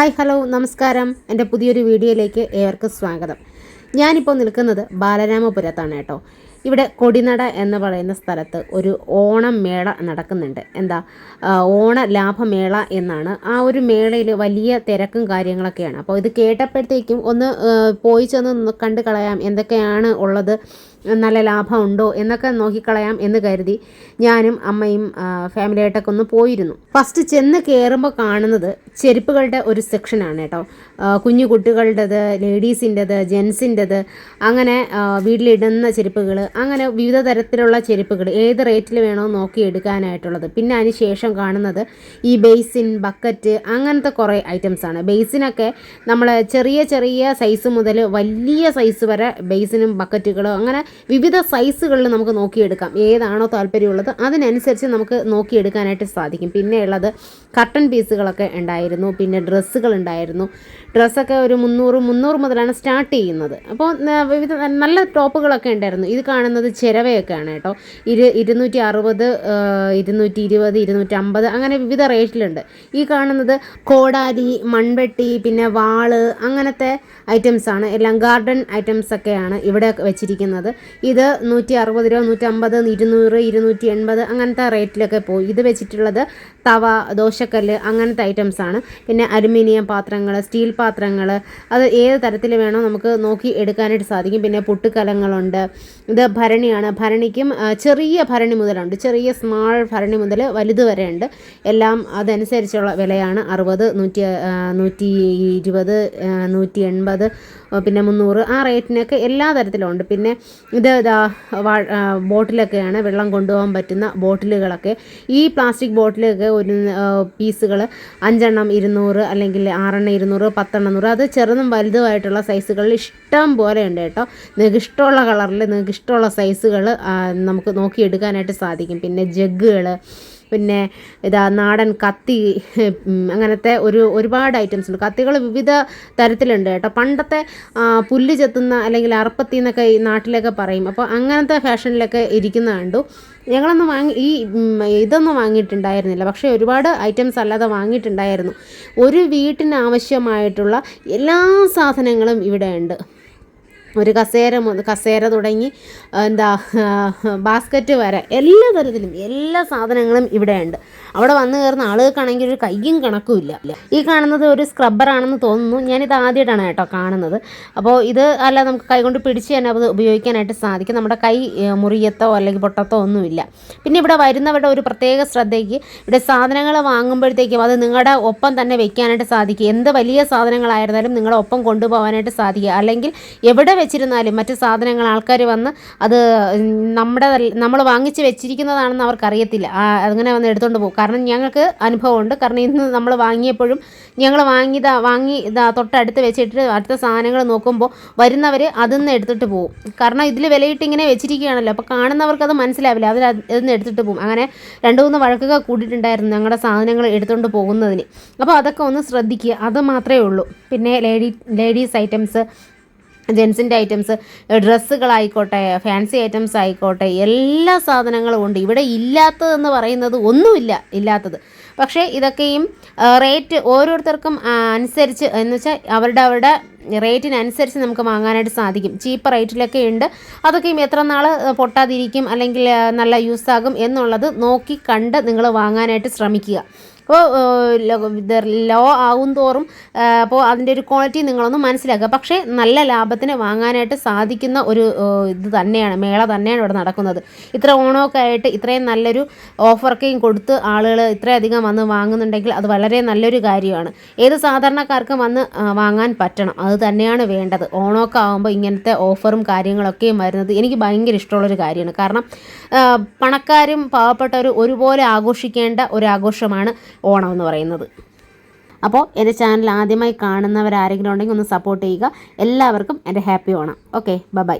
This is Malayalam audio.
ഹായ് ഹലോ നമസ്കാരം. എൻ്റെ പുതിയൊരു വീഡിയോയിലേക്ക് ഏവർക്കും സ്വാഗതം. ഞാനിപ്പോൾ നിൽക്കുന്നത് ബാലരാമപുരത്താണ് കേട്ടോ. ഇവിടെ കൊടിനട എന്ന് പറയുന്ന സ്ഥലത്ത് ഒരു ഓണം മേള നടക്കുന്നുണ്ട്. ഓണ ലാഭമേള എന്നാണ്. ആ ഒരു മേളയിൽ വലിയ തിരക്കും കാര്യങ്ങളൊക്കെയാണ്. അപ്പോൾ ഇത് കേട്ടപ്പോഴത്തേക്കും ഒന്ന് പോയി ചെന്ന് കണ്ടു കളയാം, എന്തൊക്കെയാണ് ഉള്ളത്, നല്ല ലാഭമുണ്ടോ എന്നൊക്കെ നോക്കിക്കളയാം എന്ന് കരുതി ഞാനും അമ്മയും ഫാമിലിയായിട്ടൊക്കെ ഒന്ന് പോയിരുന്നു. ഫസ്റ്റ് ചെന്ന് കയറുമ്പോൾ കാണുന്നത് ചെരുപ്പുകളുടെ ഒരു സെക്ഷനാണ് കേട്ടോ. കുഞ്ഞു കുട്ടികളുടേത്, ലേഡീസിൻ്റെത്, ജെൻസിൻ്റെത്, അങ്ങനെ വീട്ടിലിടുന്ന ചെരുപ്പുകൾ, അങ്ങനെ വിവിധ തരത്തിലുള്ള ചെരുപ്പുകൾ ഏത് റേറ്റിൽ വേണോ നോക്കി എടുക്കാനായിട്ടുള്ളത്. പിന്നെ അതിന് ശേഷം കാണുന്നത് ഈ ബേസിൻ, ബക്കറ്റ്, അങ്ങനത്തെ കുറേ ഐറ്റംസാണ്. ബേസിനൊക്കെ നമ്മൾ ചെറിയ ചെറിയ സൈസ് മുതൽ വലിയ സൈസ് വരെ ബേസിനും ബക്കറ്റുകളും അങ്ങനെ വിവിധ സൈസുകളിൽ നമുക്ക് നോക്കിയെടുക്കാം. ഏതാണോ താല്പര്യമുള്ളത് അതിനനുസരിച്ച് നമുക്ക് നോക്കിയെടുക്കാനായിട്ട് സാധിക്കും. പിന്നെ ഉള്ളത് കർട്ടൻ പീസുകളൊക്കെ ഉണ്ടായിരുന്നു. പിന്നെ ഡ്രസ്സുകൾ ഉണ്ടായിരുന്നു. ഡ്രസ്സൊക്കെ ഒരു 300 മുതലാണ് സ്റ്റാർട്ട് ചെയ്യുന്നത്. അപ്പോൾ വിവിധ നല്ല ടോപ്പുകളൊക്കെ ഉണ്ടായിരുന്നു. ഇത് കാണുന്നത് ചിരവയൊക്കെയാണ് കേട്ടോ. 260, 220, 250 അങ്ങനെ വിവിധ റേറ്റിലുണ്ട്. ഈ കാണുന്നത് കോടാലി, മൺവെട്ടി, പിന്നെ വാള്, അങ്ങനത്തെ ഐറ്റംസാണ്. എല്ലാം ഗാർഡൻ ഐറ്റംസൊക്കെയാണ് ഇവിടെ വെച്ചിരിക്കുന്നത്. ഇത് 160 രൂപ, 150, 200, 280 അങ്ങനത്തെ റേറ്റിലൊക്കെ പോയി. ഇത് വെച്ചിട്ടുള്ളത് തവ, ദോശക്കല്ല്, അങ്ങനത്തെ ഐറ്റംസാണ്. പിന്നെ അലുമിനിയം പാത്രങ്ങൾ, സ്റ്റീൽ പാത്രങ്ങൾ, അത് ഏത് തരത്തിൽ വേണോ നമുക്ക് നോക്കി എടുക്കാനായിട്ട് സാധിക്കും. പിന്നെ പുട്ടുകലങ്ങളുണ്ട്. ഇത് ഭരണിയാണ്. ഭരണിക്കും ചെറിയ ഭരണി മുതലുണ്ട്, ചെറിയ സ്മാൾ ഭരണി മുതൽ വലുത് വരെ ഉണ്ട്. എല്ലാം അതനുസരിച്ചുള്ള വിലയാണ്. 60, 120, 180, പിന്നെ 300 ആ റേറ്റിനൊക്കെ എല്ലാ തരത്തിലും ഉണ്ട്. പിന്നെ ഇത് ബോട്ടിലൊക്കെയാണ്, വെള്ളം കൊണ്ടുപോകാൻ പറ്റുന്ന ബോട്ടിലുകളൊക്കെ. ഈ പ്ലാസ്റ്റിക് ബോട്ടിലൊക്കെ ഒരു പീസുകൾ 5 എണ്ണം 200, അല്ലെങ്കിൽ 6 എണ്ണം 200, 10 എണ്ണം 100, അത് ചെറുതും വലുതുമായിട്ടുള്ള സൈസുകളിൽ ഇഷ്ടം പോലെ ഉണ്ട് കേട്ടോ. നിങ്ങൾക്ക് ഇഷ്ടമുള്ള കളറിൽ, നിങ്ങൾക്ക് ഇഷ്ടമുള്ള സൈസുകൾ നമുക്ക് നോക്കിയെടുക്കാനായിട്ട് സാധിക്കും. പിന്നെ ജഗ്ഗുകൾ, പിന്നെ നാടൻ കത്തി, അങ്ങനത്തെ ഒരുപാട് ഐറ്റംസ് ഉണ്ട്. കത്തികൾ വിവിധ തരത്തിലുണ്ട് കേട്ടോ. പണ്ടത്തെ പുല്ല് ചെത്തുന്ന അല്ലെങ്കിൽ അറുപ്പത്തി എന്നൊക്കെ ഈ നാട്ടിലൊക്കെ പറയും. അപ്പോൾ അങ്ങനത്തെ ഫാഷനിലൊക്കെ ഇരിക്കുന്ന കണ്ടു. ഞങ്ങളൊന്നും ഇതൊന്നും വാങ്ങിയിട്ടുണ്ടായിരുന്നില്ല, പക്ഷേ ഒരുപാട് ഐറ്റംസ് അല്ലാതെ വാങ്ങിയിട്ടുണ്ടായിരുന്നു. ഒരു വീട്ടിന് ആവശ്യമായിട്ടുള്ള എല്ലാ സാധനങ്ങളും ഇവിടെ ഉണ്ട്. ഒരു കസേര തുടങ്ങി ബാസ്ക്കറ്റ് വരെ എല്ലാ തരത്തിലും എല്ലാ സാധനങ്ങളും ഇവിടെ ഉണ്ട്. അവിടെ വന്നു കയറുന്ന ആളുകൾക്കാണെങ്കിൽ ഒരു കയ്യും കണക്കുമില്ല. ഈ കാണുന്നത് ഒരു സ്ക്രബ്ബറാണെന്ന് തോന്നുന്നു. ഞാനിത് ആദ്യമായിട്ടാണ് കേട്ടോ കാണുന്നത്. അപ്പോൾ ഇത് അല്ല, നമുക്ക് കൈകൊണ്ട് പിടിച്ച് തന്നെ അത് ഉപയോഗിക്കാനായിട്ട് സാധിക്കും. നമ്മുടെ കൈ മുറിയത്തോ അല്ലെങ്കിൽ പൊട്ടത്തോ ഒന്നുമില്ല. പിന്നെ ഇവിടെ വരുന്നവരുടെ ഒരു പ്രത്യേക ശ്രദ്ധയ്ക്ക് ഇവിടെ സാധനങ്ങൾ വാങ്ങുമ്പോഴത്തേക്കും അത് നിങ്ങളുടെ ഒപ്പം തന്നെ വെക്കാനായിട്ട് സാധിക്കും. എന്ത് വലിയ സാധനങ്ങളായിരുന്നാലും നിങ്ങളുടെ ഒപ്പം കൊണ്ടുപോകാനായിട്ട് സാധിക്കുക. അല്ലെങ്കിൽ എവിടെ വെച്ചിരുന്നാലും മറ്റ് സാധനങ്ങൾ ആൾക്കാർ വന്ന് അത് നമ്മൾ വാങ്ങിച്ച് വെച്ചിരിക്കുന്നതാണെന്ന് അവർക്കറിയത്തില്ല. അങ്ങനെ വന്ന് എടുത്തുകൊണ്ട് പോകും. കാരണം ഞങ്ങൾക്ക് അനുഭവമുണ്ട്. കാരണം ഇന്ന് നമ്മൾ വാങ്ങിയപ്പോഴും ഞങ്ങൾ വാങ്ങി തൊട്ടടുത്ത് വെച്ചിട്ട് അടുത്ത സാധനങ്ങൾ നോക്കുമ്പോൾ വരുന്നവർ അതിന്ന് എടുത്തിട്ട് പോകും. കാരണം ഇതിൽ വിലയിട്ട് ഇങ്ങനെ വെച്ചിരിക്കുകയാണല്ലോ. അപ്പോൾ കാണുന്നവർക്ക് അത് മനസ്സിലാവില്ല. അതിന്ന് എടുത്തിട്ട് പോകും. അങ്ങനെ 2-3 വഴക്കൊക്കെ കൂടിയിട്ടുണ്ടായിരുന്നു ഞങ്ങളുടെ സാധനങ്ങൾ എടുത്തുകൊണ്ട് പോകുന്നതിന്. അപ്പോൾ അതൊക്കെ ഒന്ന് ശ്രദ്ധിക്കുക. അത് മാത്രമേ ഉള്ളൂ. പിന്നെ ലേഡീസ് ഐറ്റംസ്, ജെൻസിൻ്റെ ഐറ്റംസ്, ഡ്രസ്സുകളായിക്കോട്ടെ, ഫാൻസി ഐറ്റംസ് ആയിക്കോട്ടെ, എല്ലാ സാധനങ്ങളും ഉണ്ട്. ഇവിടെ ഇല്ലാത്തതെന്ന് പറയുന്നത് ഒന്നുമില്ല ഇല്ലാത്തത്. പക്ഷേ ഇതൊക്കെയും റേറ്റ് ഓരോരുത്തർക്കും അനുസരിച്ച്, എന്ന് വെച്ചാൽ അവരുടെ റേറ്റിനനുസരിച്ച് നമുക്ക് വാങ്ങാനായിട്ട് സാധിക്കും. ചീപ്പ് റേറ്റിലൊക്കെ ഉണ്ട്. അതൊക്കെയും എത്ര നാൾ പൊട്ടാതിരിക്കും അല്ലെങ്കിൽ നല്ല യൂസാകും എന്നുള്ളത് നോക്കി കണ്ട് നിങ്ങൾ വാങ്ങാനായിട്ട് ശ്രമിക്കുക. അപ്പോൾ ലോ ആവും തോറും അപ്പോൾ അതിൻ്റെ ഒരു ക്വാളിറ്റി നിങ്ങളൊന്ന് മനസ്സിലാക്കുക. പക്ഷേ നല്ല ലാഭത്തിന് വാങ്ങാനായിട്ട് സാധിക്കുന്ന ഒരു ഇത് തന്നെയാണ്, മേള തന്നെയാണ് ഇവിടെ നടക്കുന്നത്. ഇത്ര ഓണമൊക്കെ ആയിട്ട് ഇത്രയും നല്ലൊരു ഓഫറൊക്കെയും കൊടുത്ത് ആളുകൾ ഇത്രയധികം വന്ന് വാങ്ങുന്നുണ്ടെങ്കിൽ അത് വളരെ നല്ലൊരു കാര്യമാണ്. ഏത് സാധാരണക്കാർക്കും വന്ന് വാങ്ങാൻ പറ്റണം, അത് തന്നെയാണ് വേണ്ടത്. ഓണമൊക്കെ ആകുമ്പോൾ ഇങ്ങനത്തെ ഓഫറും കാര്യങ്ങളൊക്കെയും വരുന്നത് എനിക്ക് ഭയങ്കര ഇഷ്ടമുള്ളൊരു കാര്യമാണ്. കാരണം പണക്കാരും പാവപ്പെട്ടവരും ഒരുപോലെ ആഘോഷിക്കേണ്ട ഒരു ആഘോഷമാണ് ഓണം എന്ന് പറയുന്നത്. അപ്പോൾ എൻ്റെ ചാനൽ ആദ്യമായി കാണുന്നവരാരെങ്കിലും ഉണ്ടെങ്കിൽ ഒന്ന് സപ്പോർട്ട് ചെയ്യുക. എല്ലാവർക്കും എൻ്റെ ഹാപ്പി ഓണം. Okay, by.